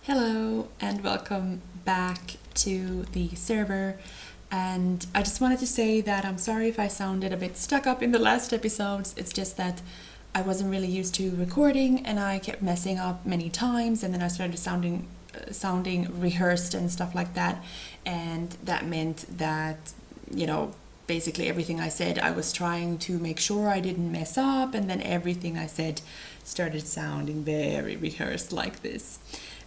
Hello and welcome back to the server, and I just wanted to say that I'm sorry if I sounded a bit stuck up in the last episodes. It's just that I wasn't really used to recording and I kept messing up many times, and then I started sounding rehearsed and stuff like that, and that meant that, basically everything I said, I was trying to make sure I didn't mess up, and then everything I said started sounding very rehearsed like this.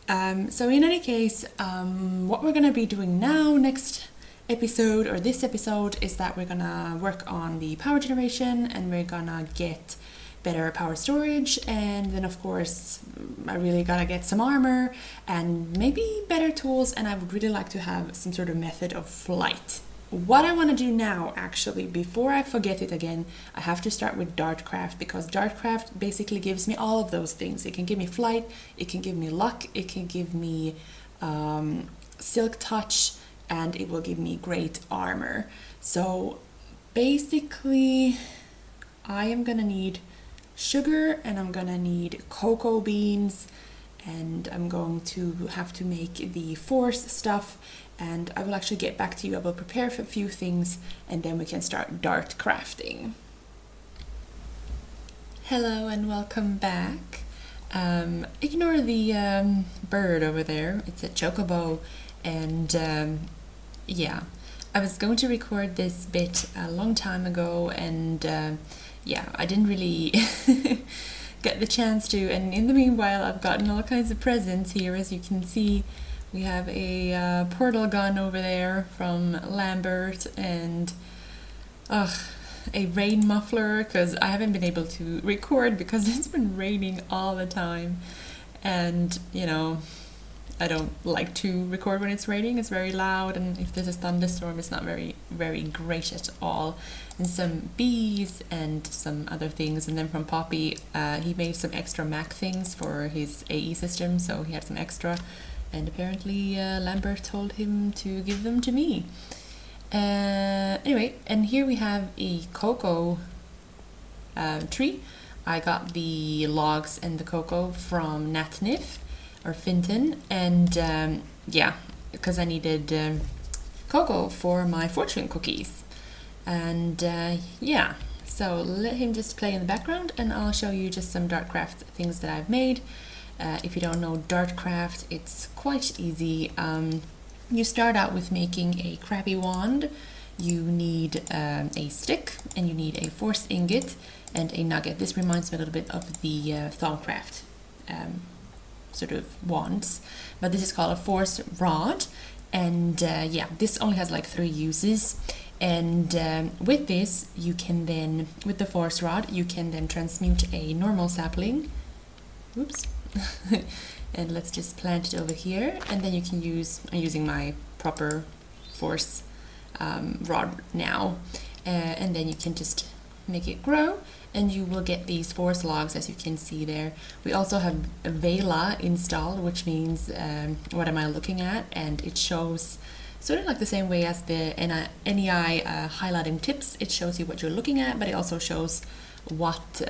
So in any case, what we're going to be doing now, next episode, or this episode, is that we're going to work on the power generation, and we're going to get better power storage, and then of course I really gotta get some armor and maybe better tools, and I would really like to have some sort of method of flight. What I want to do now, actually, before I forget it again, I have to start with Dartcraft, because Dartcraft basically gives me all of those things. It can give me flight, it can give me luck, it can give me silk touch, and it will give me great armor. So basically I am gonna need sugar, and I'm gonna need cocoa beans, and I'm going to have to make the force stuff, and I will actually get back to you. I will prepare for a few things, and then we can start dart crafting. Hello and welcome back. Ignore the bird over there. It's a chocobo, and yeah, I was going to record this bit a long time ago, and yeah, I didn't really get the chance to, and in the meanwhile I've gotten all kinds of presents here. As you can see, we have a portal gun over there from Lambert, and a rain muffler, because I haven't been able to record because it's been raining all the time, and I don't like to record when it's raining. It's very loud, and if there's a thunderstorm, it's not very great at all. And some bees and some other things. And then from Poppy, he made some extra Mac things for his AE system, so he had some extra, and apparently Lambert told him to give them to me. Anyway, and here we have a cocoa tree. I got the logs and the cocoa from Natnif or Finton, and yeah, because I needed cocoa for my fortune cookies. And yeah, so let him just play in the background, and I'll show you just some Dartcraft things that I've made. If you don't know Dartcraft, it's quite easy. You start out with making a crappy wand. You need a stick, and you need a force ingot and a nugget. This reminds me a little bit of the Thaumcraft sort of wands, but this is called a force rod, and yeah, this only has like 3 uses. And with this, you can then, with the force rod, you can then transmute a normal sapling. Oops. And let's just plant it over here, and then you can use, I'm using my proper force rod now, and then you can just make it grow, and you will get these force logs, as you can see there. We also have Vela installed, which means what am I looking at, and it shows sort of like the same way as the NEI highlighting tips. It shows you what you're looking at, but it also shows what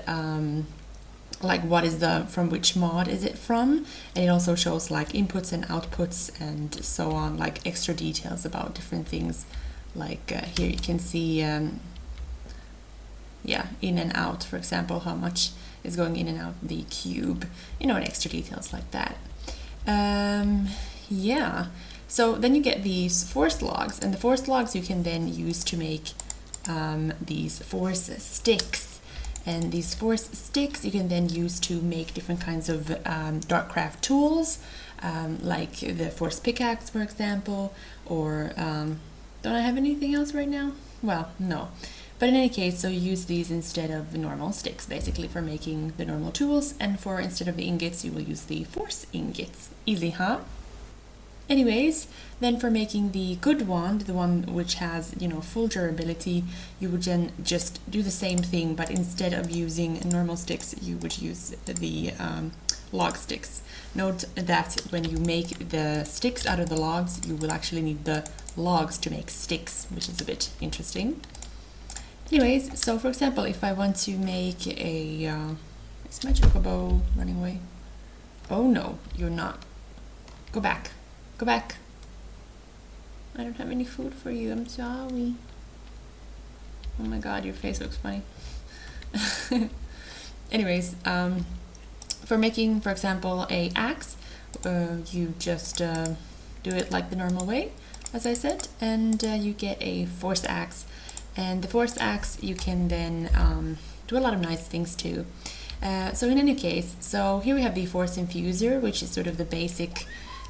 like what is the, from which mod is it from, and it also shows like inputs and outputs and so on, like extra details about different things. Like here you can see yeah, in and out, for example, how much is going in and out the cube, and extra details like that. Yeah, so then you get these force logs, and the force logs you can then use to make these force sticks. And these force sticks you can then use to make different kinds of Dartcraft tools, like the force pickaxe, for example, or don't I have anything else right now? Well, no. But in any case, so you use these instead of the normal sticks, basically, for making the normal tools, and for instead of the ingots, you will use the force ingots. Easy, huh? Anyways, then for making the good wand, the one which has, full durability, you would then just do the same thing, but instead of using normal sticks, you would use the log sticks. Note that when you make the sticks out of the logs, you will actually need the logs to make sticks, which is a bit interesting. Anyways, so for example, if I want to make a... is my chocobo running away? Oh no, you're not. Go back. Go back. I don't have any food for you. I'm sorry. Oh my god, your face looks funny. Anyways, for making, for example, a axe, you just do it like the normal way, as I said, and you get a force axe. And the force axe you can then do a lot of nice things too. So in any case, so here we have the Force Infuser, which is sort of the basic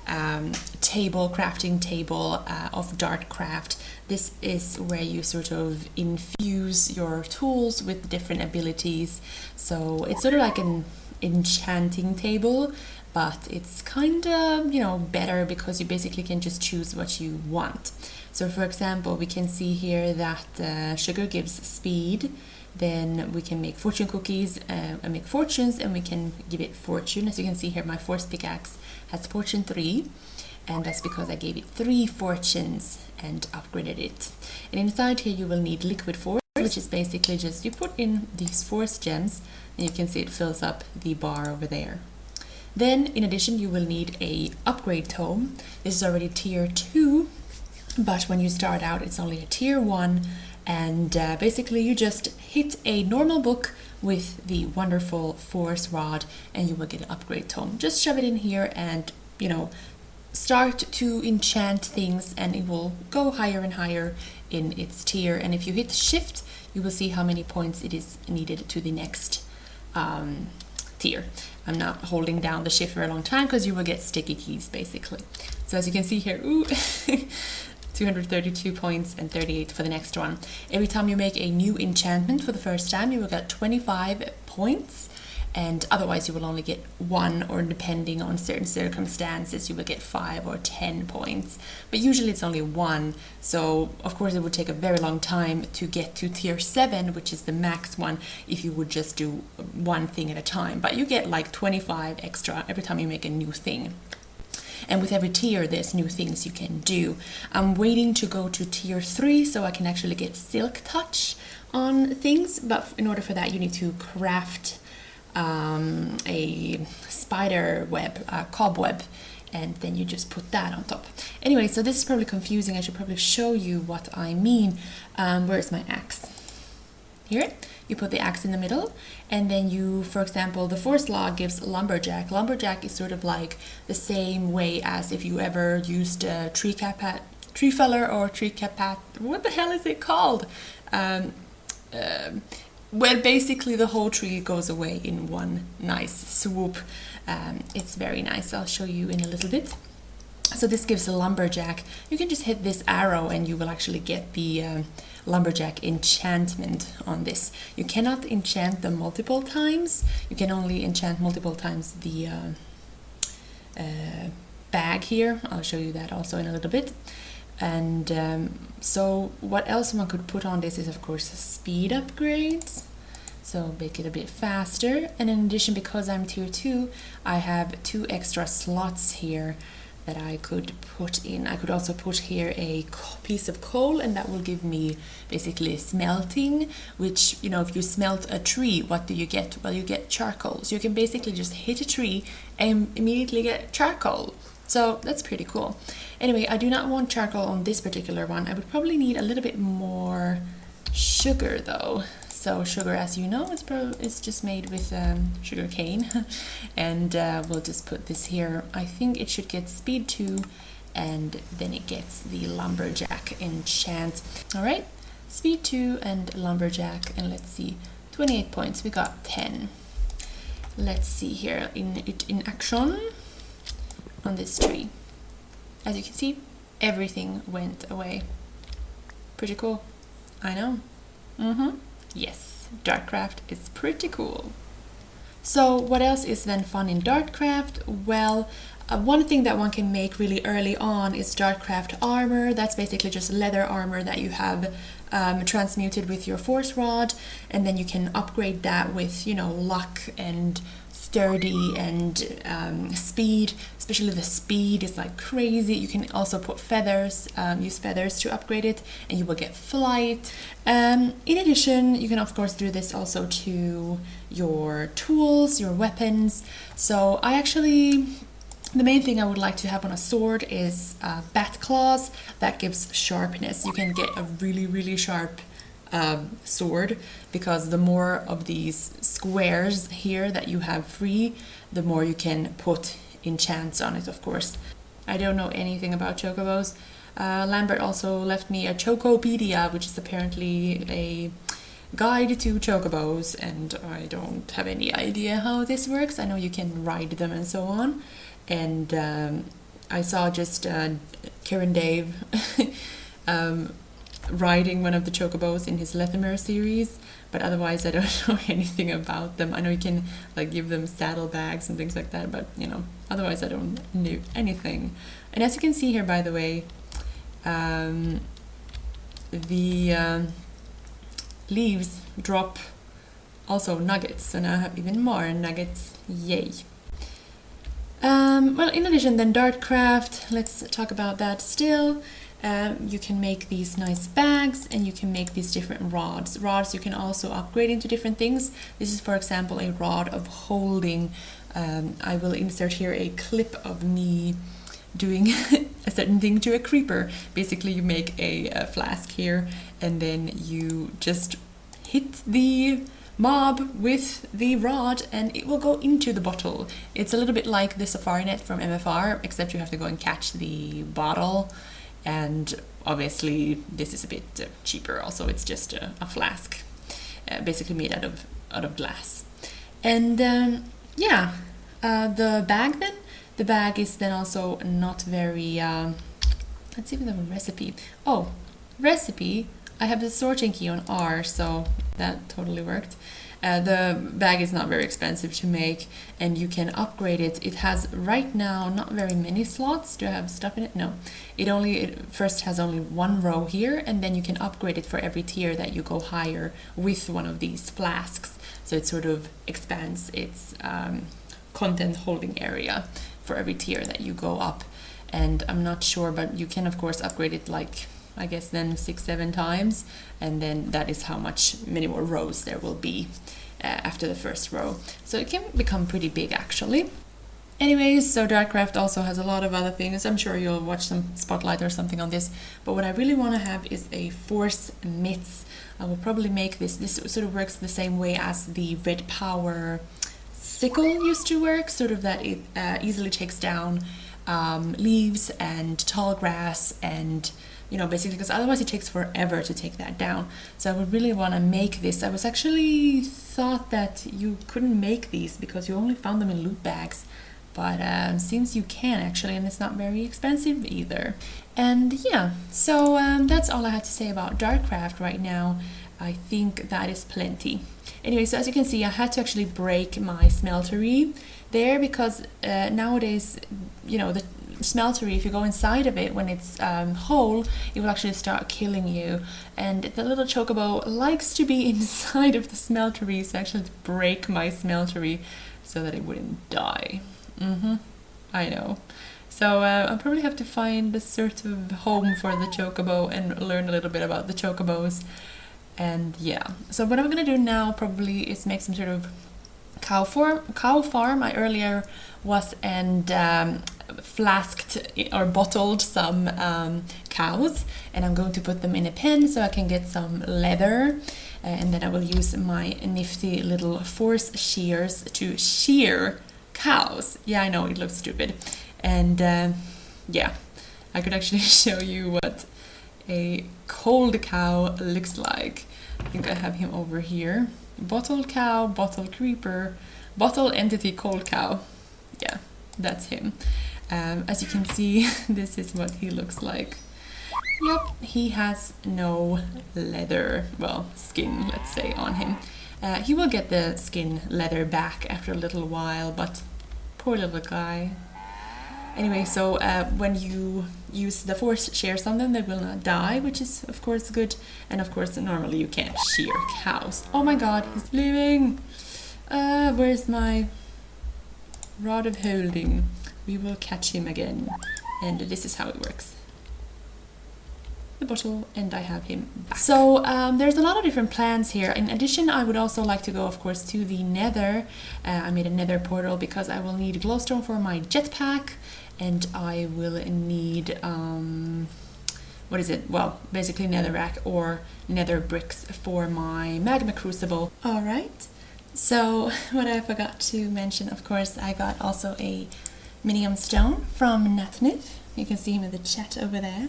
crafting table of Dartcraft. This is where you sort of infuse your tools with different abilities. So it's sort of like an enchanting table, but it's kind of, you know, better because you basically can just choose what you want. So for example, we can see here that sugar gives speed. Then we can make fortune cookies and make fortunes, and we can give it fortune. As you can see here, my force pickaxe has fortune 3, and that's because I gave it 3 fortunes and upgraded it. And inside here you will need liquid force, which is basically just you put in these force gems, and you can see it fills up the bar over there. Then in addition you will need a upgrade tome. This is already tier 2, but when you start out it's only a tier 1. And basically you just hit a normal book with the wonderful force rod and you will get an upgrade tome. Just shove it in here and, you know, start to enchant things, and it will go higher and higher in its tier. And if you hit shift, you will see how many points it is needed to the next tier. I'm not holding down the shift for a long time because you will get sticky keys basically. So as you can see here, ooh, 232 points and 38 for the next one. Every time you make a new enchantment for the first time, you will get 25 points, and otherwise you will only get 1, or depending on certain circumstances you will get 5 or 10 points, but usually it's only 1. So of course it would take a very long time to get to tier 7, which is the max one, if you would just do one thing at a time, but you get like 25 extra every time you make a new thing. And with every tier there's new things you can do. I'm waiting to go to tier 3 so I can actually get silk touch on things, but in order for that you need to craft a spider web, a cobweb, and then you just put that on top. Anyway, so this is probably confusing. I should probably show you what I mean. Where's my axe? Here. You put the axe in the middle, and then you, for example, the force log gives Lumberjack. Lumberjack is sort of like the same way as if you ever used a tree feller or tree capat. What the hell is it called? Well, basically the whole tree goes away in one nice swoop. It's very nice. I'll show you in a little bit. So this gives a Lumberjack. You can just hit this arrow and you will actually get the Lumberjack enchantment on this. You cannot enchant them multiple times. You can only enchant multiple times the bag here. I'll show you that also in a little bit. And so what else one could put on this is of course speed upgrades. So make it a bit faster. And in addition, because I'm tier 2, I have 2 extra slots here that I could put in. I could also put here a piece of coal, and that will give me basically smelting, which, you know, if you smelt a tree, what do you get? Well, you get charcoal. So you can basically just hit a tree and immediately get charcoal. So that's pretty cool. Anyway, I do not want charcoal on this particular one. I would probably need a little bit more sugar though. So sugar, as you know, is just made with sugar cane. And we'll just put this here. I think it should get speed 2, and then it gets the Lumberjack enchant. All right, speed 2 and Lumberjack, and let's see, 28 points, we got 10. Let's see here in action on this tree. As you can see, everything went away. Pretty cool, I know. Yes, Dartcraft is pretty cool. So what else is then fun in Dartcraft? Well, one thing that one can make really early on is Starcraft Armor. That's basically just leather armor that you have transmuted with your force rod, and then you can upgrade that with, you know, luck and sturdy and speed. Especially the speed is like crazy. You can also put feathers, use feathers to upgrade it, and you will get flight. In addition, you can of course do this also to your tools, your weapons. So I actually The main thing I would like to have on a sword is bat claws. That gives sharpness. You can get a really sharp sword, because the more of these squares here that you have free, the more you can put enchants on it, of course. I don't know anything about chocobos. Lambert also left me a Chocopedia, which is apparently a guide to chocobos, and I don't have any idea how this works. I know you can ride them and so on. And I saw just KirinDave riding one of the chocobos in his Lethamyr series, but otherwise I don't know anything about them. I know you can like give them saddlebags and things like that, but you know, otherwise I don't know anything. And as you can see here, by the way, the leaves drop also nuggets, so now I have even more nuggets. Yay! Well, in addition, then Dartcraft, let's talk about that still. You can make these nice bags, and you can make these different rods. Rods you can also upgrade into different things. This is, for example, a rod of holding. I will insert here a clip of me doing a certain thing to a creeper. Basically, you make a flask here, and then you just hit the mob with the rod and it will go into the bottle. It's a little bit like the safari net from MFR, except you have to go and catch the bottle, and obviously this is a bit cheaper. Also, it's just a flask, basically made out of glass. And yeah, the bag then, the bag is then also not very let's see if we have a recipe. Oh, recipe, I have the sorting key on R, so that totally worked. The bag is not very expensive to make, and you can upgrade it. It has right now not very many slots. Do I have stuff in it? No. It first has only one row here, and then you can upgrade it for every tier that you go higher with one of these flasks. So it sort of expands its content holding area for every tier that you go up. And I'm not sure, but you can of course upgrade it like, I guess then 6-7 times, and then that is how many more rows there will be after the first row. So it can become pretty big actually. Anyways, so Dartcraft also has a lot of other things. I'm sure you'll watch some spotlight or something on this, but what I really want to have is a Force Mitts. I will probably make this sort of works the same way as the Red Power sickle used to work, sort of that it easily takes down leaves and tall grass, and you know, basically, because otherwise it takes forever to take that down. So I would really want to make this. I was actually thought that you couldn't make these because you only found them in loot bags, but seems you can actually, and it's not very expensive either. And yeah, so that's all I have to say about Dartcraft right now. I think that is plenty. Anyway, so as you can see, I had to actually break my smeltery there because nowadays, you know, the smeltery, if you go inside of it when it's whole, it will actually start killing you. And the little chocobo likes to be inside of the smeltery, so I actually had to break my smeltery so that it wouldn't die. I know. So I'll probably have to find a sort of home for the chocobo and learn a little bit about the chocobos. And yeah, so what I'm gonna do now probably is make some sort of cow farm. I earlier was and flasked or bottled some cows, and I'm going to put them in a pen so I can get some leather, and then I will use my nifty little force shears to shear cows. Yeah, I know it looks stupid. And yeah, I could actually show you what a cold cow looks like. I think I have him over here. Bottled cow, bottle creeper, bottle entity cold cow. Yeah, that's him. As you can see, this is what he looks like. Yep, he has no leather, well, skin, let's say, on him. He will get the skin leather back after a little while, but poor little guy. Anyway, so when you use the force shears on them, they will not die, which is of course good. And of course, normally you can't shear cows. Oh my god, he's leaving! Where's my rod of holding? We will catch him again. And this is how it works. the bottle, and I have him back. So there's a lot of different plans here. In addition, I would also like to go, of course, to the Nether. I made a Nether Portal because I will need glowstone for my jetpack, and I will need what is it? Well, basically netherrack or nether bricks for my magma crucible. All right. So what I forgot to mention, of course, I got also a minium stone from Natnif. You can see him in the chat over there.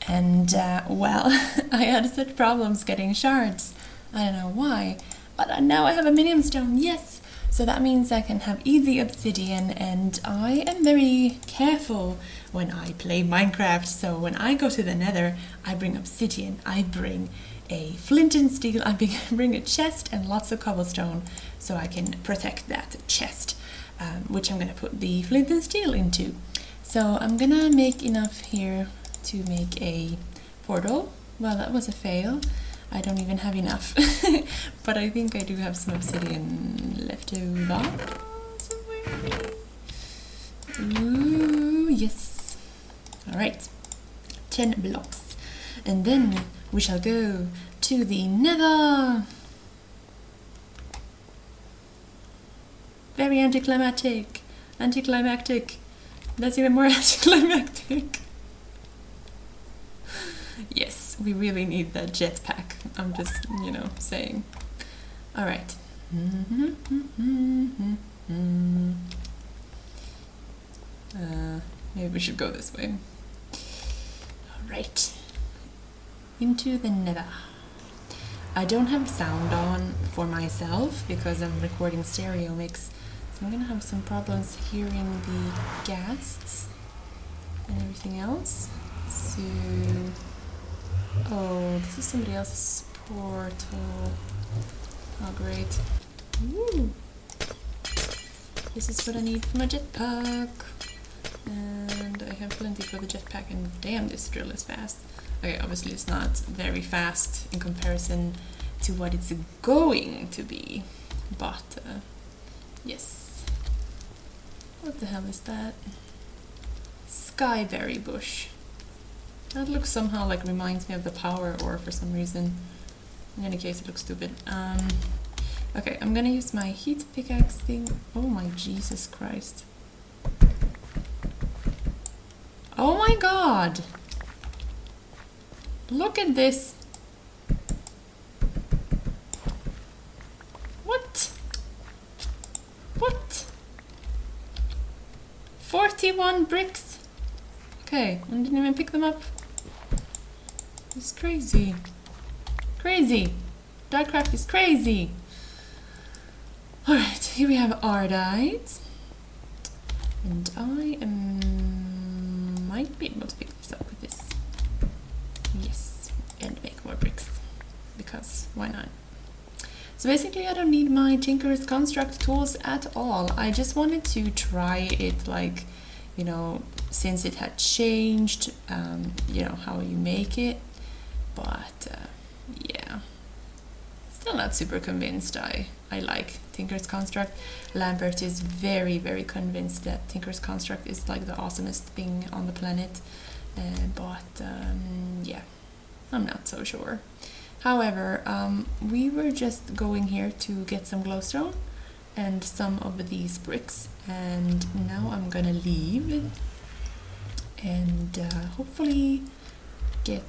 And well, I had such problems getting shards. I don't know why, but now I have a minium stone. Yes. So that means I can have easy obsidian, and I am very careful when I play Minecraft. So when I go to the Nether, I bring obsidian, I bring a flint and steel, I bring a chest and lots of cobblestone so I can protect that chest, which I'm gonna put the flint and steel into. So I'm gonna make enough here to make a portal. Well, that was a fail. I don't even have enough, but I think I do have some obsidian left over somewhere. Ooh, yes. All right, 10 blocks. And then we shall go to the Nether. Very anticlimactic. Anticlimactic. That's even more anticlimactic. Yes, we really need that jetpack. I'm just, you know, saying. All right. Maybe we should go this way. All right. Into the Nether. I don't have sound on for myself because I'm recording stereo mix, so I'm gonna have some problems hearing the guests and everything else. So. Oh, this is somebody else's portal. Oh, great. Ooh. This is what I need for my jetpack. And I have plenty for the jetpack, and damn, this drill is fast. Okay, obviously it's not very fast in comparison to what it's going to be. But, yes. What the hell is that? Skyberry bush. That looks somehow like reminds me of the power ore for some reason. In any case, it looks stupid. Okay, I'm gonna use my heat pickaxe thing. Oh my Jesus Christ. Oh my God! Look at this! What? What? 41 bricks? Okay, I didn't even pick them up. It's crazy. Crazy. Dartcraft is crazy. Alright, here we have Ardite. And I might be able to pick this up with this. Yes, and make more bricks. Because, why not? So basically I don't need my Tinker's Construct tools at all. I just wanted to try it, like, you know, since it had changed, you know, how you make it. But yeah, still not super convinced. I like Tinker's Construct. Lambert is very, very convinced that Tinker's Construct is like the awesomest thing on the planet. But yeah, I'm not so sure. However, we were just going here to get some glowstone and some of these bricks, and now I'm gonna leave and hopefully get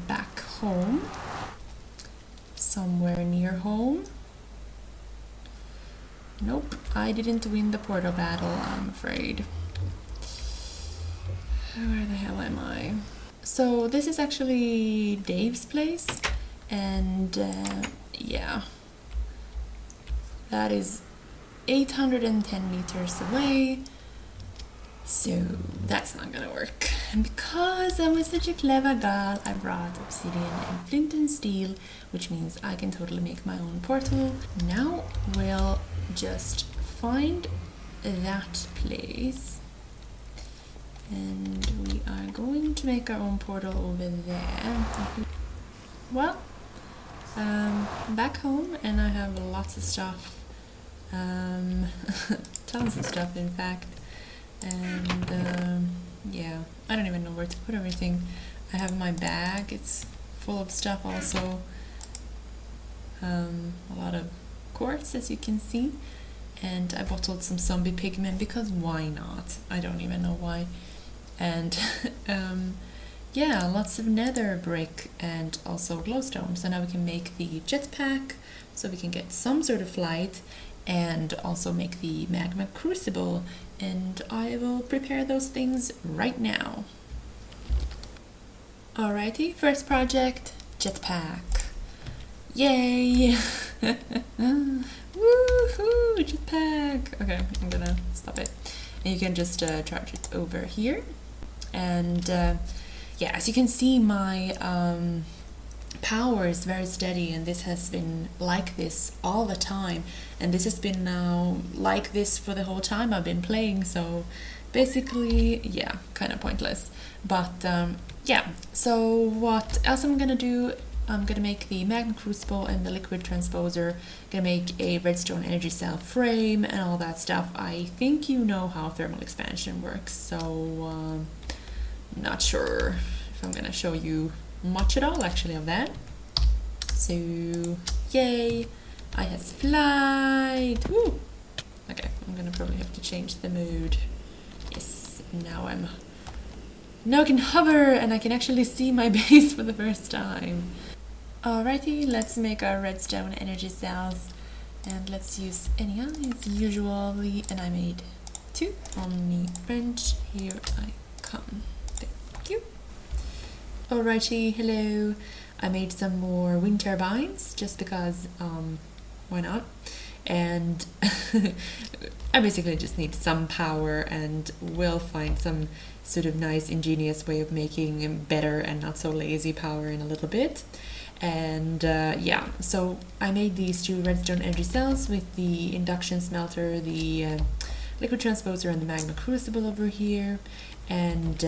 back home, somewhere near home. Nope, I didn't win the portal battle, I'm afraid. Where the hell am I? So this is actually Dave's place, and yeah, that is 810 meters away. So that's not gonna work. And because I was such a clever girl, I brought obsidian and flint and steel, which means I can totally make my own portal. Now we'll just find that place. And we are going to make our own portal over there. Well, back home, and I have lots of stuff. Tons of stuff, in fact. And yeah, I don't even know where to put everything. I have my bag, it's full of stuff also. A lot of quartz, as you can see. And I bottled some zombie pigment because why not? I don't even know why. And yeah, lots of nether brick and also glowstone. So now we can make the jetpack, so we can get some sort of flight, and also make the magma crucible. And I will prepare those things right now. Alrighty, first project, jetpack. Yay! Woohoo! Jetpack! Okay, I'm gonna stop it. And you can just charge it over here. And yeah, as you can see, my power is very steady, and this has been like this all the time. And this has been now like this for the whole time I've been playing, so basically, yeah, kind of pointless. But yeah, so what else I'm gonna do? I'm gonna make the magma crucible and the liquid transposer, gonna make a redstone energy cell frame and all that stuff. I think you know how thermal expansion works, so not sure if I'm gonna show you much at all actually of that. So yay, I has flight. Woo! Okay, I'm gonna probably have to change the mode. Yes, now I can hover and I can actually see my base for the first time. Alrighty, let's make our redstone energy cells, and let's use any as usually, and I made 2 on the bench. Here I come. Thank you. Alrighty, hello. I made some more wind turbines just because why not? And I basically just need some power, and we'll find some sort of nice ingenious way of making better and not so lazy power in a little bit. And yeah, so I made these 2 redstone energy cells with the induction smelter, the liquid transposer, and the magma crucible over here. And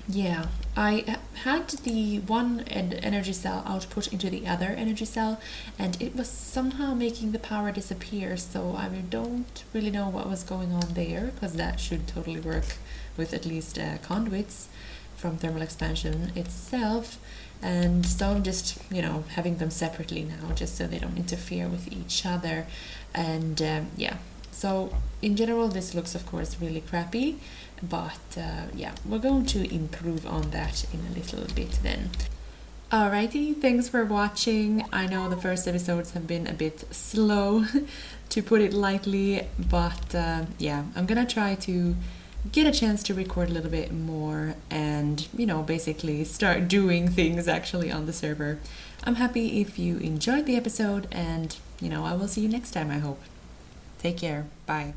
yeah, I had the one energy cell output into the other energy cell, and it was somehow making the power disappear, so I don't really know what was going on there, because that should totally work with at least conduits from thermal expansion itself. And so I'm just, you know, having them separately now, just so they don't interfere with each other. And yeah, so in general this looks of course really crappy, but yeah, we're going to improve on that in a little bit then. Alrighty, thanks for watching. I know the first episodes have been a bit slow to put it lightly, but yeah, I'm gonna try to get a chance to record a little bit more and, you know, basically start doing things actually on the server. I'm happy if you enjoyed the episode, and, you know, I will see you next time, I hope. Take care. Bye.